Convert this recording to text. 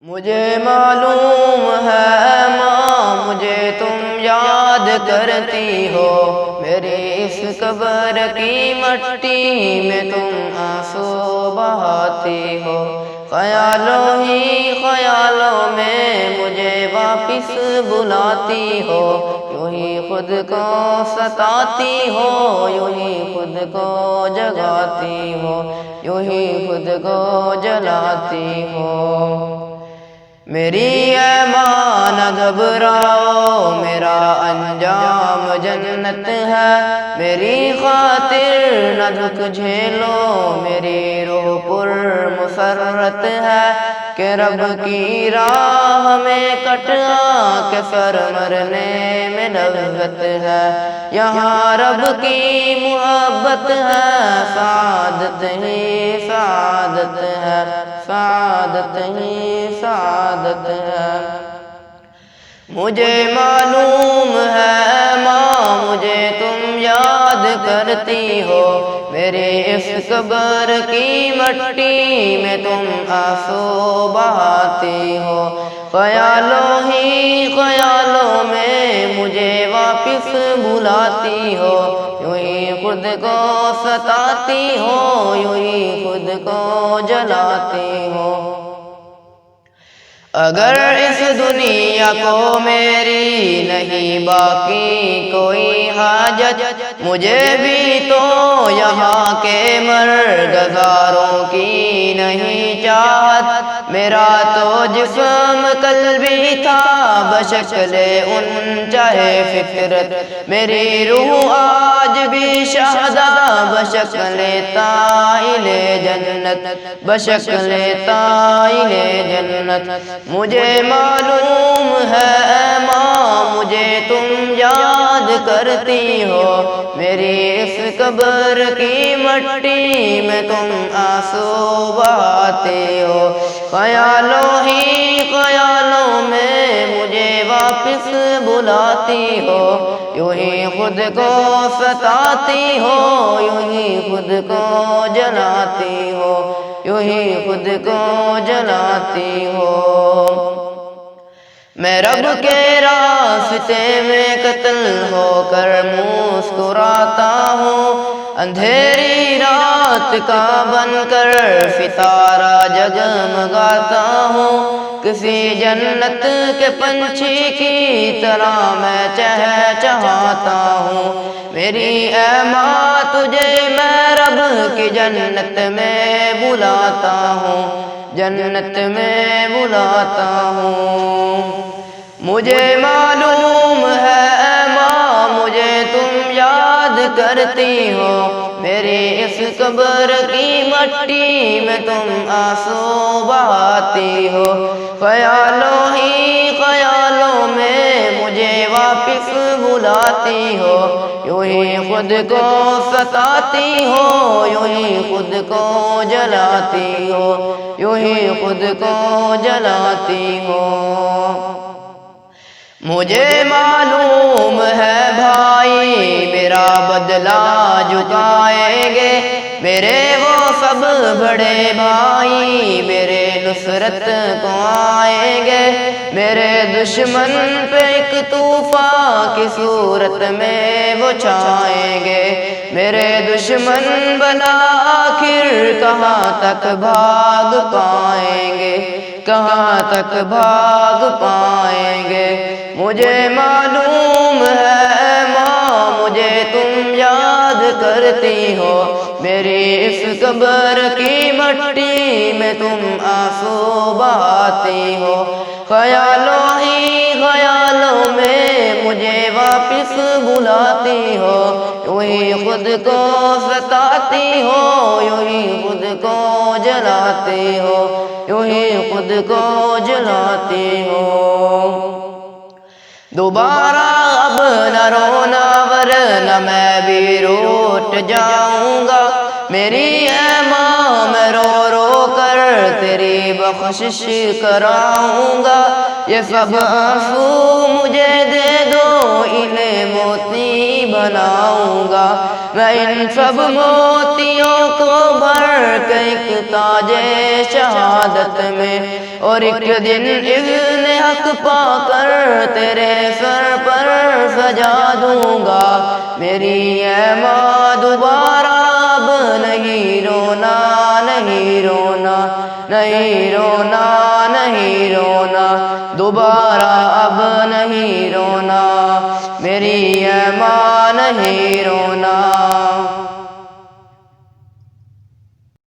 مجھے معلوم ہے ماں مجھے تم یاد کرتی ہو، میری اس قبر کی مٹی میں تم آنسو بہاتی ہو، خیالوں ہی خیالوں میں مجھے واپس بلاتی ہو، یوں ہی خود کو ستاتی ہو، یوں ہی خود کو جگاتی ہو، یوں ہی خود کو جلاتی ہو۔ میری اے ماں نہ گھبراؤ، میرا انجام جنت ہے، میری خاطر نہ دکھ جھیلو، میری روح پر مسرت ہے کہ رب کی راہ میں کٹا کہ سر مرنے میں لذت ہے، یہاں رب کی محبت ہے، سعادت ہی سعادت ہے، سعادت ہی سعادت ہے۔ مجھے معلوم ہے ماں مجھے تم یاد کرتی ہو، میرے اس قبر کی مٹی میں تم آنسو بہاتی ہو، خیالوں ہی خیالوں میں مجھے واپس بلاتی ہو، یوں ہی خود کو ستاتی ہو، یوں ہی خود کو جلاتی ہو۔ اگر اس دنیا کو میری نہیں باقی کوئی حاجت، مجھے بھی تو یہاں کے مرغزاروں کی نہیں چاہت، میرا تو جسم کل بھی تھا بشکل ان چاہے فطرت، میری روح آج بھی شہدا بشکل طائل جنت، بشکل طائل جنت۔ مجھے معلوم ہے اے ماں مجھے تم یاد کرتی ہو، میری اس قبر کی مٹی میں تم آنسو بہاتی ہو، خیالوں ہی خیالوں میں مجھے واپس بلاتی ہو، یوں ہی خود کو ستاتی ہو، یوں ہی خود کو جلاتی ہو، یوں ہی خود کو جلاتی ہو۔ میں رب کے راستے میں قتل ہو کر مسکراتا ہوں، اندھیری رات کا بن کر ستارہ جگمگاتا ہوں، کسی جنت کے پنچھی کی طرح میں چہچہاتا ہوں، میری اے ماں تجھے میں رب کی جنت میں بلاتا ہوں، جنت میں بلاتا ہوں۔ مجھے معلوم ہے اے ماں مجھے تم یاد کرتی ہو، میری اس قبر کی مٹی میں تم آنسو بہاتی ہو، خیالوں ہی خیالوں میں مجھے واپس بلاتی ہو، یوں ہی خود کو ستاتی ہو، یوں ہی خود کو جلاتی ہو، یوں ہی خود کو جلاتی ہو۔ مجھے معلوم ہے بھائی میرا بدلہ چکائیں گے، میرے وہ سب بڑے بھائی میرے نصرت کو آئیں گے، میرے دشمن پہ ایک طوفان کی صورت میں وہ چھائیں گے، میرے دشمن بلا آخر کہاں تک بھاگ پائیں گے، کہاں تک بھاگ پائیں گے۔ مجھے معلوم ہے ماں مجھے تم یاد کرتی ہو، میری اس قبر کی مٹی میں تم آنسو بہاتی ہو، خیالوں ہی خیالوں میں مجھے واپس بلاتی ہو، یوں ہی خود کو ستاتی ہو، یوں ہی خود کو جلاتی ہو، یوں ہی خود کو جلاتی ہو۔ دوبارہ اب نہ رونا ورنہ میں بھی روٹ جاؤں گا، میری اے ماں میں رو رو کر تیری بخشش کراؤں گا، یہ سب آنسو مجھے دے دو انہیں موتی بناؤں گا، میں ان سب موتیوں کو بھر کے ایک تاج شہادت میں اور ایک دن اذن حق پا کر تیرے سر پر سجا دوں گا۔ میری اے ماں دوبارہ اب نہیں رونا، نہیں رونا، نہیں رونا، نہیں رونا، دوبارہ اب نہیں رونا، میری اے ماں نہیں رونا۔